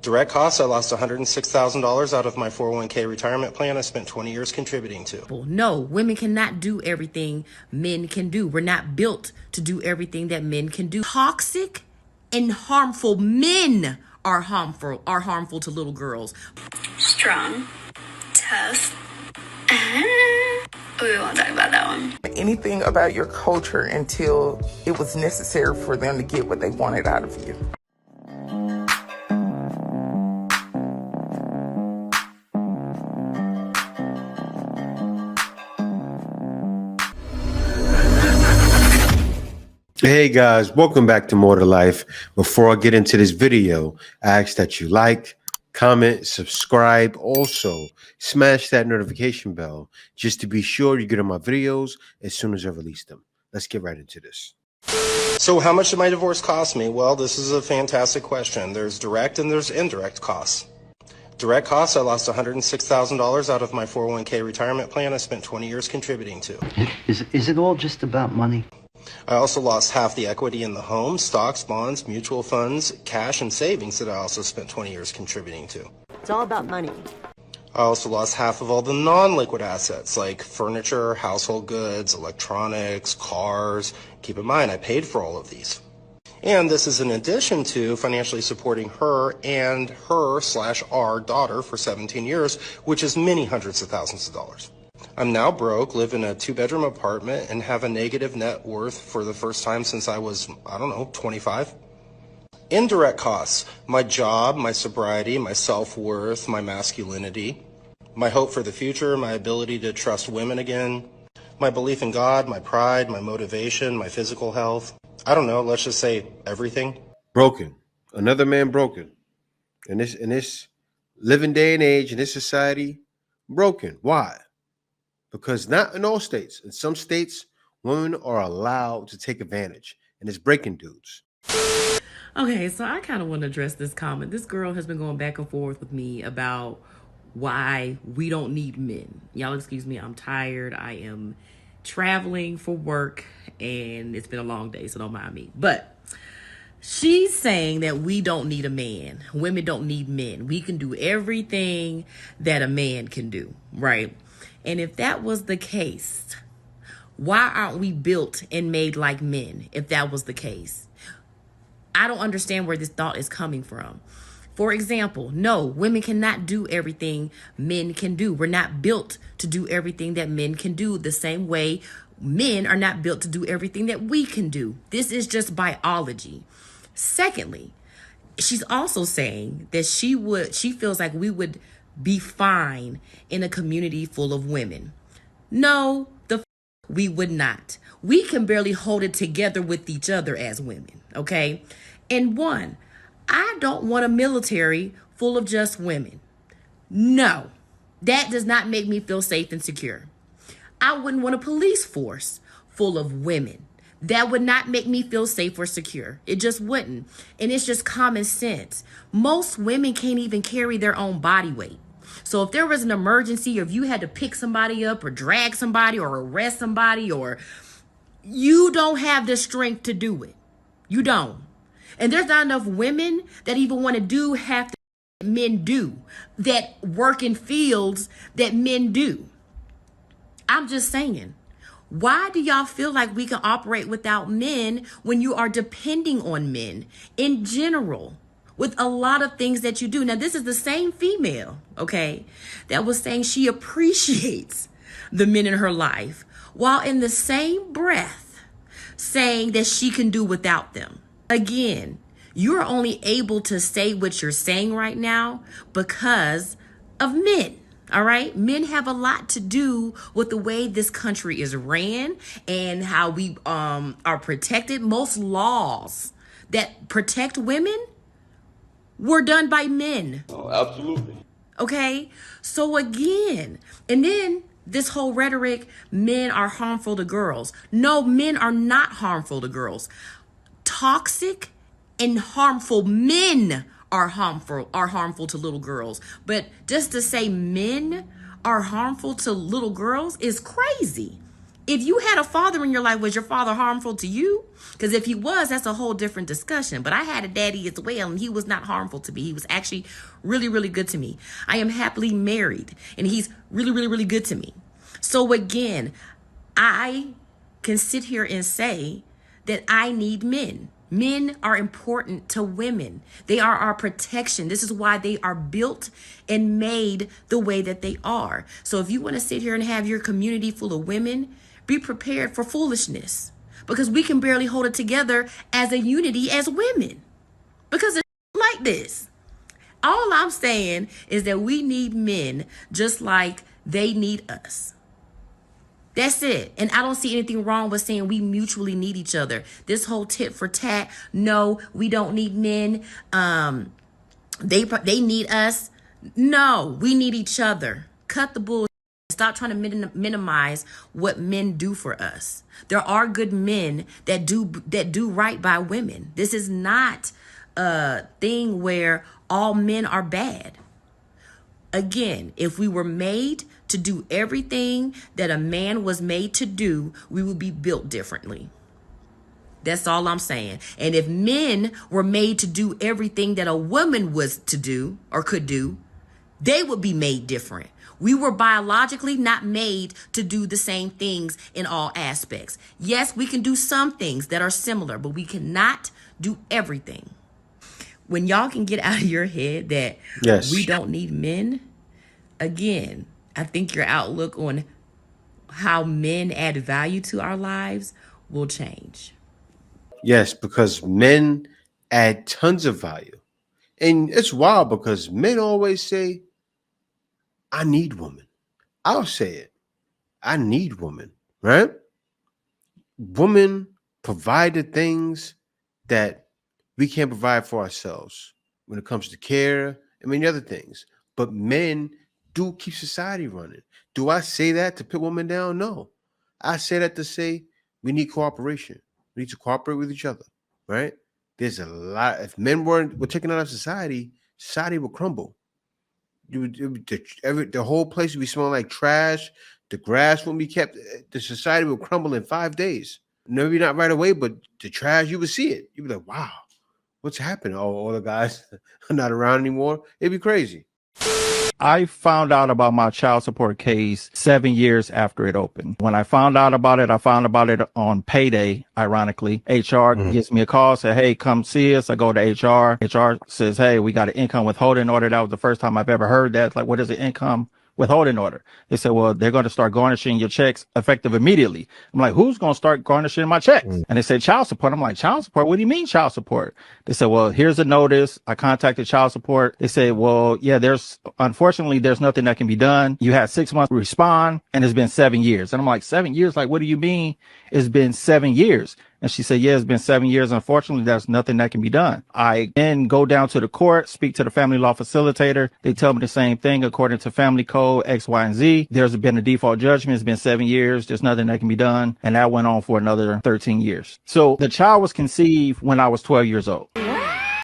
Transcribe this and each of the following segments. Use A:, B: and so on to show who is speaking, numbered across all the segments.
A: Direct costs, I lost $106,000 out of my 401k retirement plan I spent 20 years contributing to.
B: No, women cannot do everything men can do. We're not built to do everything that men can do. Toxic and harmful men are harmful to little girls.
C: Strong, tough. We won't talk about that one.
D: Anything about your culture until it was necessary for them to get what they wanted out of you.
E: Hey guys, welcome back to More to Life. Before I get into this video, I ask that you like, comment, subscribe. Also, smash that notification bell just to be sure you get on my videos as soon as I release them. Let's get right into this.
A: So how much did my divorce cost me? Well, this is a fantastic question. There's direct and there's indirect costs. Direct costs, I lost $106,000 out of my 401k retirement plan I spent 20 years contributing to.
F: Is it all just about money?
A: I also lost half the equity in the home, stocks, bonds, mutual funds, cash, and savings that I also spent 20 years contributing to.
G: It's all about money.
A: I also lost half of all the non-liquid assets like furniture, household goods, electronics, cars. Keep in mind, I paid for all of these. And this is in addition to financially supporting her and her/our daughter for 17 years, which is many hundreds of thousands of dollars. I'm now broke, live in a 2-bedroom apartment, and have a negative net worth for the first time since I was, 25. Indirect costs, my job, my sobriety, my self-worth, my masculinity, my hope for the future, my ability to trust women again, my belief in God, my pride, my motivation, my physical health. I don't know, let's just say everything.
E: Broken. Another man broken. In this living day and age, in this society, broken. Why? Because not in all states. In some states, women are allowed to take advantage, and it's breaking dudes.
B: Okay, so I kind of want to address this comment. This girl has been going back and forth with me about why we don't need men. Y'all excuse me, I'm tired. I am traveling for work, and it's been a long day, so don't mind me. But she's saying that we don't need a man. Women don't need men. We can do everything that a man can do, right? And if that was the case, why aren't we built and made like men if that was the case? I don't understand where this thought is coming from. For example, no, women cannot do everything men can do. We're not built to do everything that men can do the same way men are not built to do everything that we can do. This is just biology. Secondly, she's also saying that she feels like we would be fine in a community full of women. No, we would not. We can barely hold it together with each other as women, okay? And one, I don't want a military full of just women. No, that does not make me feel safe and secure. I wouldn't want a police force full of women. That would not make me feel safe or secure. It just wouldn't. And it's just common sense. Most women can't even carry their own body weight. So if there was an emergency, or if you had to pick somebody up or drag somebody or arrest somebody, or you don't have the strength to do it. You don't. And there's not enough women that even want to do half the men do, that work in fields that men do. I'm just saying, why do y'all feel like we can operate without men when you are depending on men in general with a lot of things that you do? Now, this is the same female, okay, that was saying she appreciates the men in her life, while in the same breath saying that she can do without them. Again, you're only able to say what you're saying right now because of men. All right. Men have a lot to do with the way this country is ran and how we are protected. Most laws that protect women were done by men.
H: Oh, absolutely.
B: Okay. So again, and then this whole rhetoric, men are harmful to girls. No, men are not harmful to girls. Toxic and harmful men are harmful to little girls. But just to say men are harmful to little girls is crazy. If you had a father in your life, was your father harmful to you? Because if he was, that's a whole different discussion. But I had a daddy as well, and he was not harmful to me. He was actually really, really good to me. I am happily married, and he's really, really, really good to me. So again, I can sit here and say that I need men. Men are important to women. They are our protection. This is why they are built and made the way that they are. So if you want to sit here and have your community full of women, be prepared for foolishness, because we can barely hold it together as a unity as women because it's like this. All I'm saying is that we need men just like they need us. That's it. And I don't see anything wrong with saying we mutually need each other. This whole tit for tat, no, we don't need men. They need us. No, we need each other. Cut the bullshit. Stop trying to minimize what men do for us. There are good men that do right by women. This is not a thing where all men are bad. Again, if we were made to do everything that a man was made to do, we would be built differently. That's all I'm saying. And if men were made to do everything that a woman was to do or could do, they would be made different. We were biologically not made to do the same things in all aspects. Yes, we can do some things that are similar, but we cannot do everything. When y'all can get out of your head that we don't need men, again, I think your outlook on how men add value to our lives will change.
E: Yes, because men add tons of value. And it's wild because men always say, I need women. I'll say it. I need women, right? Women provide the things that we can't provide for ourselves when it comes to care and many other things. But men do keep society running. Do I say that to put women down? No. I say that to say we need cooperation. We need to cooperate with each other, right? There's a lot. If men were taken out of society, society would crumble. The whole place would be smelling like trash. The grass wouldn't be kept. The society would crumble in 5 days. Maybe not right away, but the trash, you would see it. You'd be like, wow, what's happening? Oh, all the guys are not around anymore. It'd be crazy.
G: I found out about my child support case 7 years after it opened. When I found out about it on payday, ironically. HR gives me a call, say, hey, come see us. I go to HR. HR says, hey, we got an income withholding order. That was the first time I've ever heard that. It's like, what is an income withholding order? They said, well, they're going to start garnishing your checks effective immediately. I'm like, who's going to start garnishing my checks? And they said, child support. I'm like, child support? What do you mean child support? They said, well, here's a notice. I contacted child support. They said, well, yeah, unfortunately, there's nothing that can be done. You had 6 months to respond, and it's been 7 years. And I'm like, 7 years? Like, what do you mean it's been 7 years? And she said, yeah, it's been 7 years. Unfortunately, there's nothing that can be done. I then go down to the court, speak to the family law facilitator. They tell me the same thing. According to family code X, Y, and Z, there's been a default judgment. It's been 7 years. There's nothing that can be done. And that went on for another 13 years. So the child was conceived when I was 12 years old.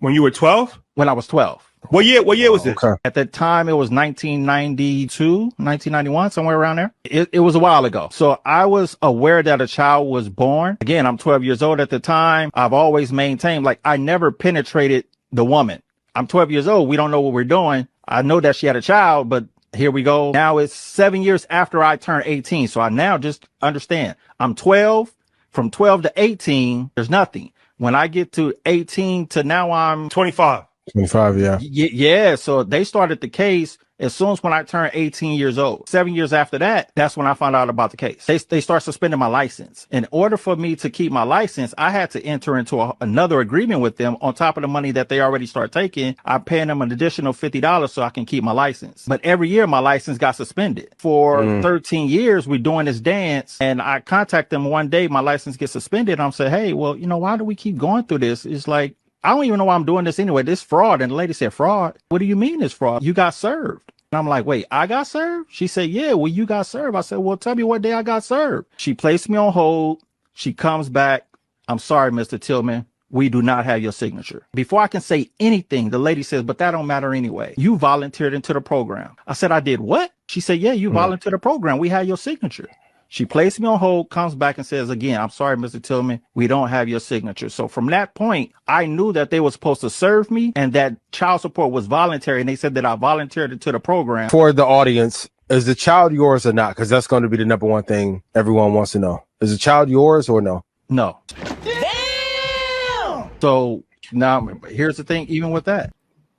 H: When you were 12?
G: When I was 12.
H: What year was this?
G: Okay. At the time, it was 1992, 1991, somewhere around there. It was a while ago. So I was aware that a child was born. Again, I'm 12 years old at the time. I've always maintained, like, I never penetrated the woman. I'm 12 years old. We don't know what we're doing. I know that she had a child, but here we go. Now it's 7 years after I turned 18. So I now just understand I'm 12. From 12 to 18, there's nothing. When I get to 18 to now I'm
H: 25.
I: 25, yeah.
G: Yeah. So they started the case as soon as when I turned 18 years old. 7 years after that, that's when I found out about the case. They start suspending my license. In order for me to keep my license, I had to enter into another agreement with them on top of the money that they already start taking. I'm paying them an additional $50 so I can keep my license. But every year my license got suspended. For 13 years, we're doing this dance, and I contact them one day, my license gets suspended. I'm saying, hey, well, why do we keep going through this? It's like, I don't even know why I'm doing this anyway. This fraud. And the lady said, fraud? What do you mean it's fraud? You got served. And I'm like, wait, I got served? She said, yeah, well, you got served. I said, well, tell me what day I got served. She placed me on hold. She comes back. I'm sorry, Mr. Tillman. We do not have your signature. Before I can say anything, the lady says, but that don't matter anyway. You volunteered into the program. I said, I did what? She said, yeah, you volunteered the program. We had your signature. She placed me on hold, comes back and says again, I'm sorry, Mr. Tillman, we don't have your signature. So from that point, I knew that they were supposed to serve me and that child support was voluntary. And they said that I volunteered into the program.
H: For the audience, is the child yours or not? Because that's going to be the number one thing everyone wants to know. Is the child yours or no?
G: No. Damn! So now here's the thing, even with that.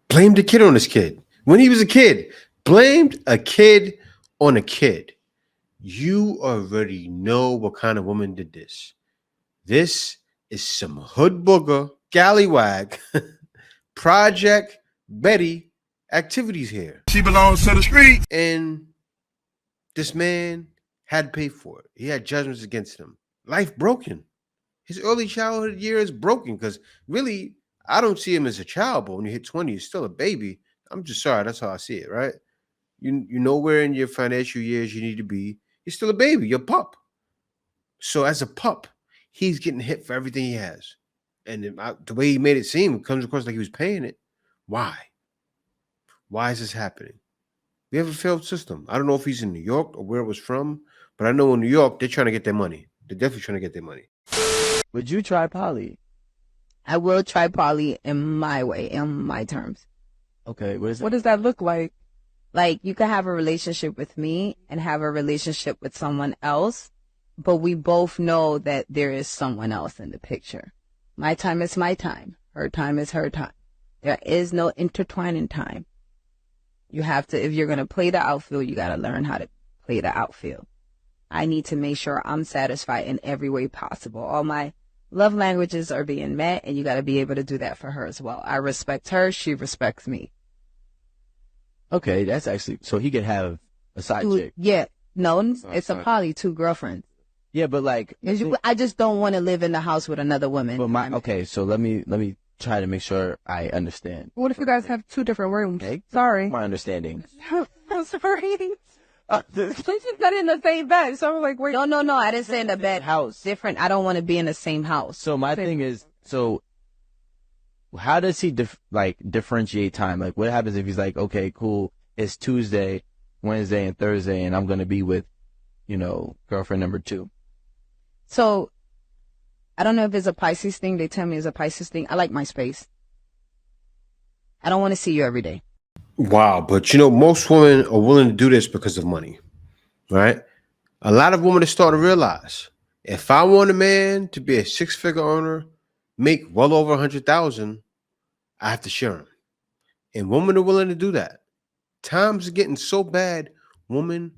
E: Blamed the kid on his kid. When he was a kid, blamed a kid on a kid. You already know what kind of woman did this. This is some hood booger, gallywag, Project Betty activities here.
I: She belongs to the street.
E: And this man had to pay for it. He had judgments against him. Life broken. His early childhood years broken because really, I don't see him as a child, but when you hit 20, you're still a baby. I'm just sorry. That's how I see it, right? You know where in your financial years you need to be. You're still a baby. You're a pup. So as a pup, he's getting hit for everything he has. And the way he made it seem, it comes across like he was paying it. Why? Why is this happening? We have a failed system. I don't know if he's in New York or where it was from, but I know in New York, they're trying to get their money. They're definitely trying to get their money.
J: Would you try poly?
K: I will try poly in my way, in my terms.
J: Okay, what
K: does that look like? Like, you can have a relationship with me and have a relationship with someone else, but we both know that there is someone else in the picture. My time is my time. Her time is her time. There is no intertwining time. You have to, if you're going to play the outfield, you got to learn how to play the outfield. I need to make sure I'm satisfied in every way possible. All my love languages are being met, and you got to be able to do that for her as well. I respect her. She respects me.
J: Okay, that's actually, so he could have a side chick.
K: Yeah. No, it's a poly, 2 girlfriends.
J: Yeah, but like,
K: I just don't want to live in the house with another woman.
J: But okay, so let me try to make sure I understand.
L: What if you guys have 2 different rooms?
J: Okay.
L: Sorry.
J: My understanding.
L: I'm sorry. They just got in the same bed, so I'm like, wait.
K: No, I didn't say in the bed.
J: House.
K: Different. I don't want to be in the same house.
J: So my thing is, so how does he differentiate time? Like, what happens if he's like, okay, cool, it's Tuesday, Wednesday, and Thursday, and I'm gonna be with, girlfriend number 2.
K: So, I don't know if it's a Pisces thing. They tell me it's a Pisces thing. I like my space. I don't want to see you every day.
E: Wow. But most women are willing to do this because of money, right? A lot of women are starting to realize if I want a man to be a 6-figure earner, make well over 100,000, I have to share him. And women are willing to do that. Times are getting so bad, women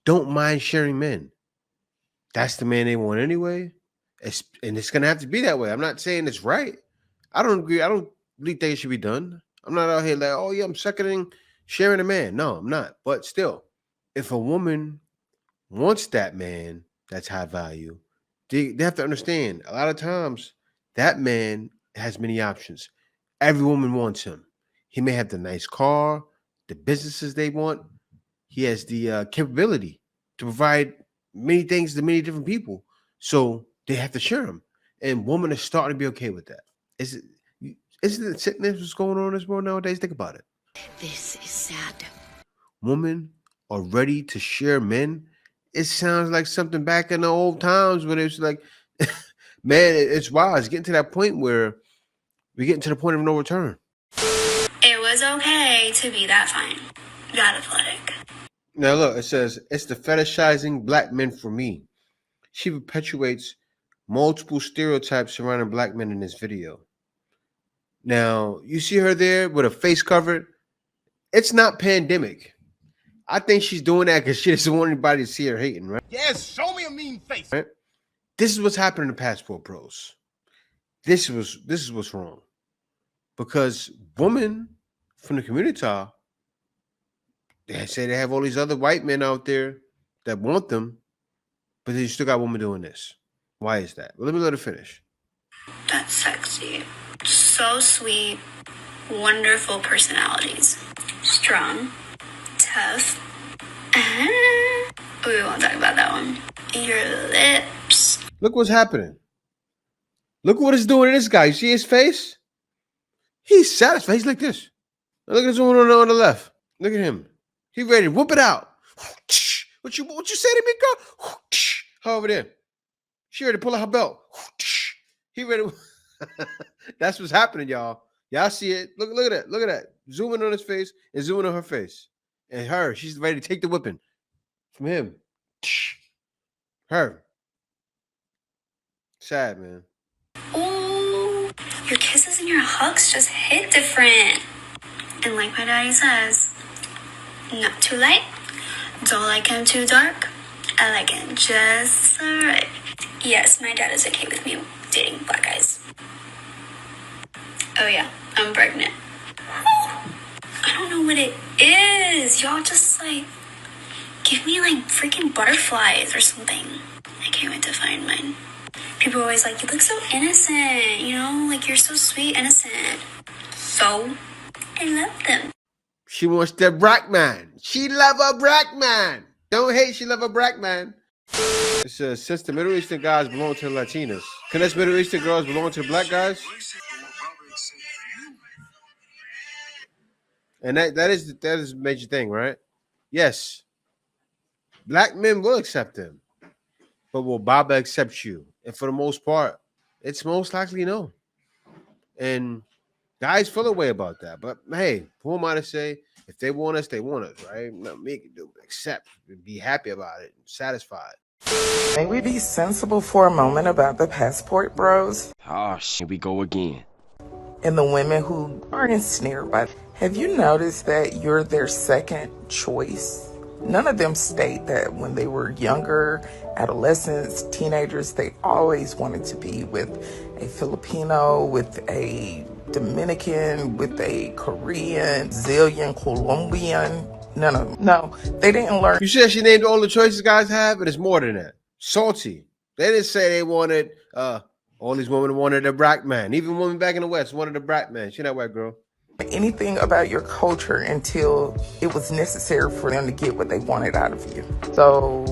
E: don't mind sharing men. That's the man they want anyway. And it's going to have to be that way. I'm not saying it's right. I don't agree. I don't really think it should be done. I'm not out here like, oh, yeah, I'm seconding sharing a man. No, I'm not. But still, if a woman wants that man that's high value, they have to understand a lot of times that man has many options. Every woman wants him. He may have the nice car, the businesses they want. He has the capability to provide many things to many different people. So they have to share him. And women are starting to be okay with that. Isn't it sickness what's going on in this world nowadays? Think about it.
C: This is sad.
E: Women are ready to share men. It sounds like something back in the old times when it's like, man, it's wild. It's getting to that point where we're getting to the point of no return.
C: It was okay to be that fine. That athletic.
E: Now look, it says, it's the fetishizing black men for me. She perpetuates multiple stereotypes surrounding black men in this video. Now, you see her there with her face covered. It's not pandemic. I think she's doing that because she doesn't want anybody to see her hating, right?
I: Yes, show me a mean face.
E: Right? This is what's happening to Passport Pros. This is what's wrong. Because women from the community, they say they have all these other white men out there that want them, but then you still got women doing this. Why is that? Well, let her finish.
C: That's sexy. So sweet. Wonderful personalities. Strong. Tough. We won't talk about that one. Your lips.
E: Look what's happening. Look what it's doing to this guy. You see his face? He's satisfied. He's like this. Look at this one on the left. Look at him. He's ready to whoop it out. What you say to me, girl? Her over there. She ready to pull out her belt. He ready. That's what's happening, y'all. Y'all see it. Look at that. Look at that. Zooming on his face and zooming on her face. And her, she's ready to take the whipping from him. Her. Sad, man.
C: Ooh, your kisses and your hugs just hit different. And like my daddy says, not too light, don't like him too dark, I like him just right. Yes, my dad is okay with me dating black guys. Oh yeah, I'm pregnant. I don't know what it is. Y'all just like give me like freaking butterflies or something. I can't wait to find mine. People are always like, you look so innocent, you know, like you're so sweet, innocent. So I love them.
E: She wants the black man. She love a black man. Don't hate, she love a black man. It says, since the Middle Eastern guys belong to the Latinas, can us Middle Eastern girls belong to black guys? And that is a major thing, right? Yes. Black men will accept them. But will Baba accept you? And for the most part, it's most likely no. And guys feel a way about that. But hey, who am I to say? If they want us, they want us, right? Nothing we can do but accept and be happy about it and satisfied.
D: May we be sensible for a moment about the passport bros?
M: Oh, here we go again.
D: And the women who are ensnared by it. Have you noticed that you're their second choice? None of them state that when they were younger, adolescents, teenagers, they always wanted to be with a Filipino, with a Dominican, with a Korean, Brazilian, Colombian. No, they didn't learn.
E: You said she named all the choices guys have, but it's more than that. Salty. They didn't say they wanted, all these women wanted a black man. Even women back in the West wanted a black man. She not white girl.
D: Anything about your culture until it was necessary for them to get what they wanted out of you. So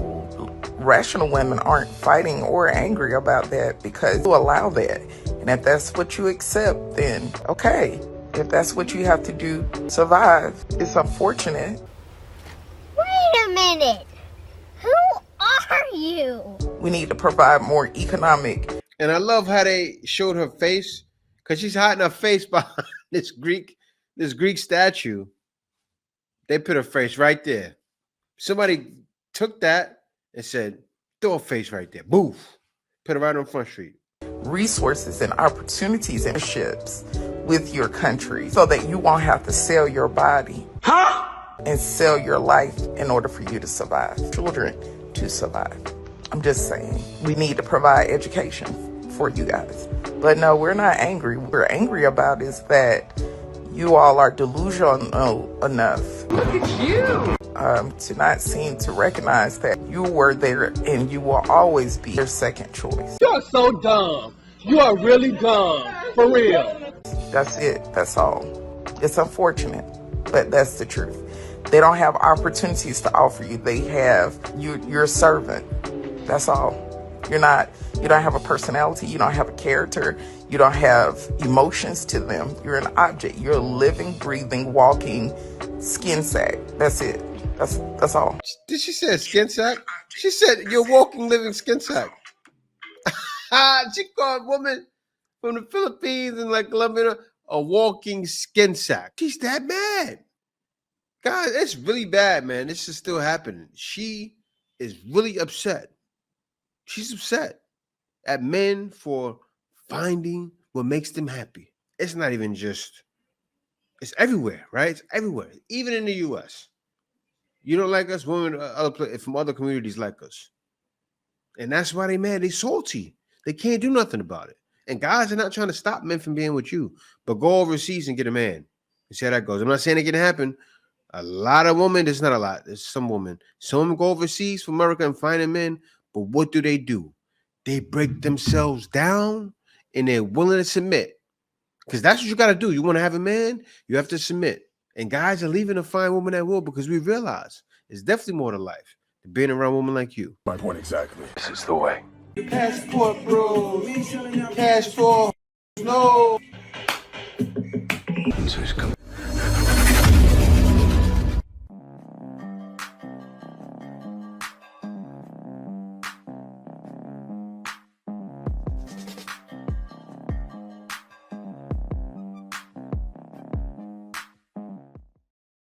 D: rational women aren't fighting or angry about that because you allow that. And if that's what you accept, then okay. If that's what you have to do to survive, it's unfortunate.
N: Wait a minute. Who are you?
D: We need to provide more economic.
E: And I love how they showed her face because she's hiding her face behind this Greek statue. They put her face right there. Somebody took that and said, throw a face right there. Boof. Put it right on Front Street.
D: Resources and opportunities and ships with your country so that you won't have to sell your body and sell your life in order for you to survive. Children to survive. I'm just saying, we need to provide education for you guys. But no, we're not angry. What we're angry about is that you all are delusional enough. Look at you! To not seem to recognize that you were there and you will always be their second choice.
I: You're so dumb. You are really dumb. For real.
D: That's it. That's all. It's unfortunate, but that's the truth. They don't have opportunities to offer you. They have you're a servant. That's all. You don't have a personality. You don't have a character. You don't have emotions to them. You're an object. You're a living, breathing, walking skin sack. That's it. That's all.
E: Did she say a skin sack? She said you're a walking, living skin sack. She called a woman from the Philippines and like Colombia a walking skin sack. She's that mad. Guys, it's really bad, man. This is still happening. She is really upset. She's upset at men for finding what makes them happy. It's not even just, it's everywhere, right? It's everywhere, even in the U.S. You don't like us, women from other communities like us. And that's why they mad. They salty. They can't do nothing about it. And guys are not trying to stop men from being with you, but go overseas and get a man. You see how that goes. I'm not saying it can happen. A lot of women, there's not a lot. There's some women. Some women go overseas from America and find a man. But what do? They break themselves down and they're willing to submit. Because that's what you got to do. You want to have a man, you have to submit. And guys are leaving to find women that will because we realize it's definitely more to life than being around women like you.
I: My point exactly.
M: This is the way.
E: Passport bros. Cash for no.
M: So he's coming.